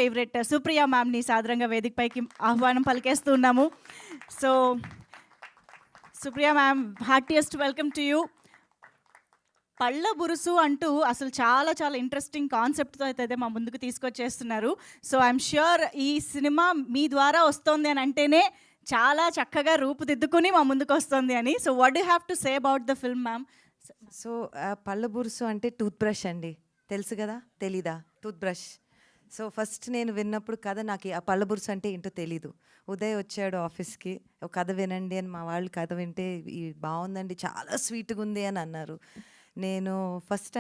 Favourite Supriya మ్యామ్ని సాదరంగా వేదికపైకి ఆహ్వానం పలికేస్తున్నాము. So Supriya ma'am, heartiest welcome to you. పళ్ళ బురుసు అంటూ అసలు చాలా చాలా ఇంట్రెస్టింగ్ కాన్సెప్ట్తో అయితే మా ముందుకు తీసుకొచ్చేస్తున్నారు. సో ఐఎమ్ ష్యూర్ ఈ సినిమా మీ ద్వారా వస్తుంది అని అంటేనే చాలా చక్కగా రూపుదిద్దుకుని మా ముందుకు వస్తుంది అని. So what do have to say about the film ma'am? So పళ్ళ బురుసు అంటే టూత్ బ్రష్ అండి, తెలుసు కదా? తెలీదా? Tooth brush. సో ఫస్ట్ నేను విన్నప్పుడు కథ నాకు ఆ పళ్ళ బురుసు అంటే ఏంటో తెలీదు. ఉదయ్ వచ్చాడు ఆఫీస్కి, ఒక కథ వినండి అని. మా వాళ్ళు కథ వింటే బాగుందండి, చాలా స్వీట్గా ఉంది అని అన్నారు. నేను ఫస్ట్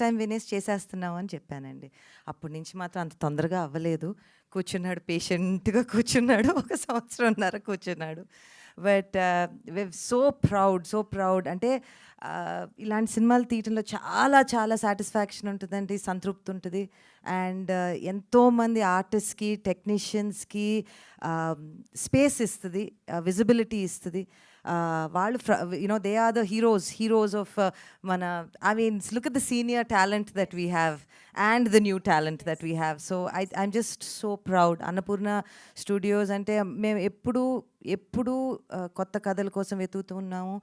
టైం వినేసి చేసేస్తున్నావు అని చెప్పానండి. అప్పటి నుంచి మాత్రం అంత తొందరగా అవ్వలేదు. కూర్చున్నాడు, పేషెంట్గా కూర్చున్నాడు, 1 సంవత్సరంన్నర కూర్చున్నాడు. But so proud. అంటే ఇలాంటి సినిమాలు తీయటంలో చాలా చాలా సాటిస్ఫాక్షన్ ఉంటుందండి, సంతృప్తి ఉంటుంది. అండ్ ఎంతోమంది ఆర్టిస్ట్కి, టెక్నీషియన్స్కి స్పేస్ ఇస్తుంది, విజిబిలిటీ ఇస్తుంది. వాళ్ళు they are the heroes of మన, I mean look at the senior talent that we have and the new talent that we have. So I'm just so proud. Annapurna studios అంటే మేము ఎప్పుడూ కొత్త కథల కోసం వెతుకుతూ ఉన్నాము.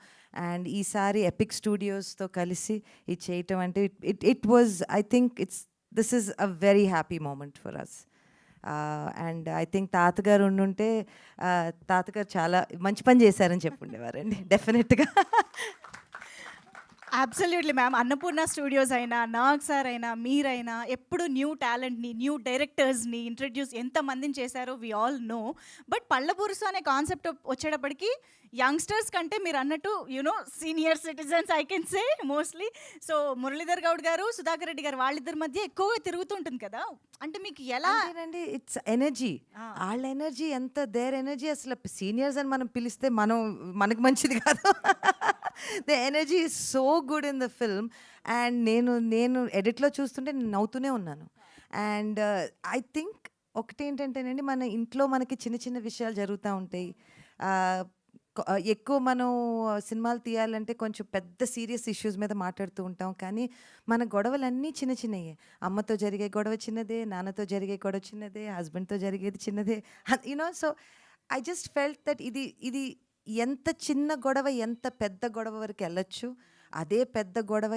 అండ్ ఈసారి ఎపిక్ స్టూడియోస్తో కలిసి ఇది చేయటం అంటే it was, I think this is a very happy moment for us. And I think తాతగారు ఉండుంటే తాతగారు చాలా మంచి పని చేశారని చెప్పుండేవారండి డెఫినెట్గా. Absolutely ma'am. అన్నపూర్ణ స్టూడియోస్ అయినా, నాగ్ సార్ అయినా, మీరైనా ఎప్పుడు న్యూ టాలెంట్ని, న్యూ డైరెక్టర్స్ని ఇంట్రడ్యూస్ ఎంతమందిని చేశారో వి ఆల్ నో. బట్ పళ్ళ బురుసు అనే కాన్సెప్ట్ వచ్చేటప్పటికి యంగ్స్టర్స్ కంటే మీరు అన్నట్టు you know senior citizens I can say mostly. So Muralidhar Goud గారు, సుధాకర్ రెడ్డి గారు వాళ్ళిద్దరి మధ్య ఎక్కువగా తిరుగుతుంటుంది కదా. అంటే మీకు ఎలా అండి? ఇట్స్ ఎనర్జీ, వాళ్ళ ఎనర్జీ ఎంత, దేర్ ఎనర్జీ. అసలు సీనియర్స్ అని మనం పిలిస్తే మనకు మంచిది కాదు. The energy is so good in the film. And నేను ఎడిట్లో చూస్తుంటే నేను నవ్వుతూనే ఉన్నాను. అండ్ ఐ థింక్ ఒకటి ఏంటంటేనండి, మన ఇంట్లో మనకి చిన్న చిన్న విషయాలు జరుగుతూ ఉంటాయి. ఎక్కువ మనం సినిమాలు తీయాలంటే కొంచెం పెద్ద సీరియస్ ఇష్యూస్ మీద మాట్లాడుతూ ఉంటాం. కానీ మన గొడవలన్నీ చిన్న చిన్నయే. అమ్మతో జరిగే గొడవ చిన్నదే, నాన్నతో జరిగే గొడవ చిన్నదే, హస్బెండ్తో జరిగేది చిన్నదే, you know. So I just felt that ఇది ఎంత చిన్న గొడవ ఎంత పెద్ద గొడవ వరకు వెళ్ళొచ్చు, అదే పెద్ద గొడవ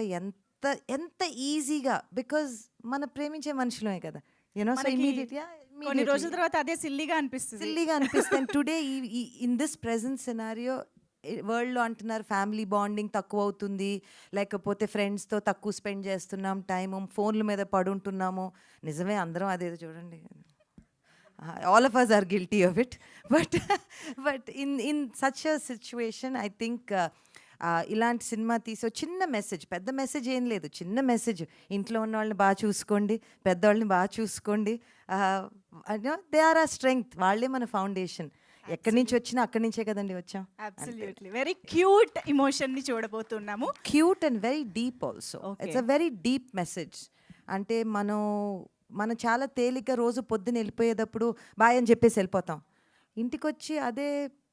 ఎంత ఈజీగా, బికాజ్ మన ప్రేమించే మనుషులమే కదా, యూనో. సో ఇమీడియట్గా కొన్ని రోజుల తర్వాత అదే సిల్లీగా అనిపిస్తుంది. Today in this present scenario వరల్డ్లో అంటున్నారు ఫ్యామిలీ బాండింగ్ తక్కువ అవుతుంది, లేకపోతే ఫ్రెండ్స్తో తక్కువ స్పెండ్ చేస్తున్నాం టైము, ఫోన్ల మీద పడుంటున్నాము. నిజమే, అందరం అదేదో చూడండి, all of us are guilty of it. But in such a situation, I think ఇలాంటి సినిమా తీసి చిన్న మెసేజ్, పెద్ద మెసేజ్ ఏం లేదు, చిన్న మెసేజ్. ఇంట్లో ఉన్న వాళ్ళని బాగా చూసుకోండి, పెద్దవాళ్ళని బాగా చూసుకోండి. దే ఆర్ ఆ స్ట్రెంగ్త్, వాళ్ళే మన ఫౌండేషన్. ఎక్కడి నుంచి వచ్చినా అక్కడి నుంచే కదండి వచ్చాం. అబ్సల్యూట్లీ వెరీ క్యూట్ ఎమోషన్ ని చూడబోతున్నాము. Cute and very deep also. It's a very deep message. అంటే మనం చాలా తేలిగ్గా రోజు పొద్దున్న వెళ్ళిపోయేటప్పుడు బాయ్ అని చెప్పేసి వెళ్ళిపోతాం. ఇంటికి వచ్చి అదే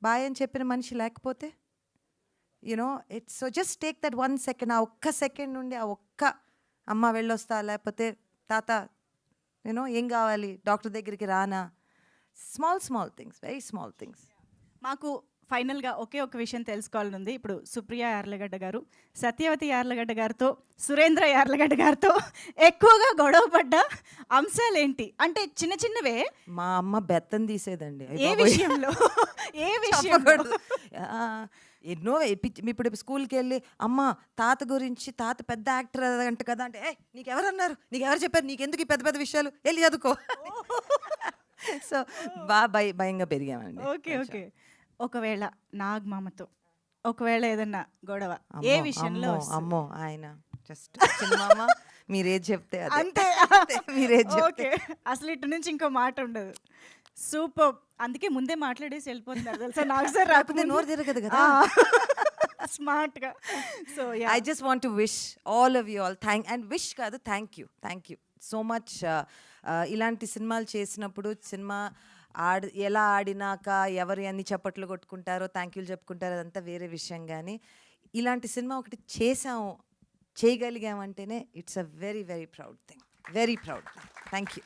బాయ్ అని చెప్పిన మనిషి లేకపోతే, you know, it's so just take that 1 second. ఆ ఒక్క సెకండ్ నుండి ఆ ఒక్క అమ్మ వెళ్ళొస్తా, లేకపోతే తాత యూనో ఏం కావాలి, డాక్టర్ దగ్గరికి రానా, small things, very small things. మాకు ఫైనల్గా ఒకే ఒక విషయం తెలుసుకోవాలని ఉంది. ఇప్పుడు సుప్రియ యార్లగడ్డ గారు సత్యవతి యార్లగడ్డ గారితో, సురేంద్ర యార్లగడ్డ గారితో ఎక్కువగా గొడవ పడ్డ అంశాలు ఏంటి? అంటే చిన్న చిన్నవే. మా అమ్మ బెత్తం తీసేదండి. ఏ విషయంలో? ఎన్నో ఇప్పుడు స్కూల్కి వెళ్ళి అమ్మ తాత గురించి, తాత పెద్ద యాక్టర్ అంట కదా అంటే, నీకెవరన్నారు, నీకెవరు చెప్పారు, నీకెందుకు ఈ పెద్ద పెద్ద విషయాలు, వెళ్ళి చదువుకో. సో బాగా భయంగా పెరిగామండి. ఓకే. ఒకవేళ నాగమామతో ఒకవేళ ఏదన్నా గొడవ ఏ విషయంలో? అమ్మో, ఆయన జస్ట్ చిన్నమామ, మీరేది చెప్తే అంతే. మీరేది ఓకే, అసలు ఇటు నుంచి ఇంకో మాట ఉండదు. సూపర్. అందుకే ముందే మాట్లాడేసి వెళ్ళిపోతున్నారు తెలుసా. నాకు సార్ రాకుండా నోరు తిరగదు కదా స్మార్ట్గా. So I just want to wish all of you all wish కాదు, థ్యాంక్ యూ సో మచ్. ఇలాంటి సినిమాలు చేసినప్పుడు సినిమా ఎలా ఆడినాక ఎవరు అన్ని చప్పట్లు కొట్టుకుంటారో, థ్యాంక్ యూలు చెప్పుకుంటారో, అదంతా వేరే విషయం. కానీ ఇలాంటి సినిమా ఒకటి చేయగలిగామంటేనే it's a very very proud thing. Thank you.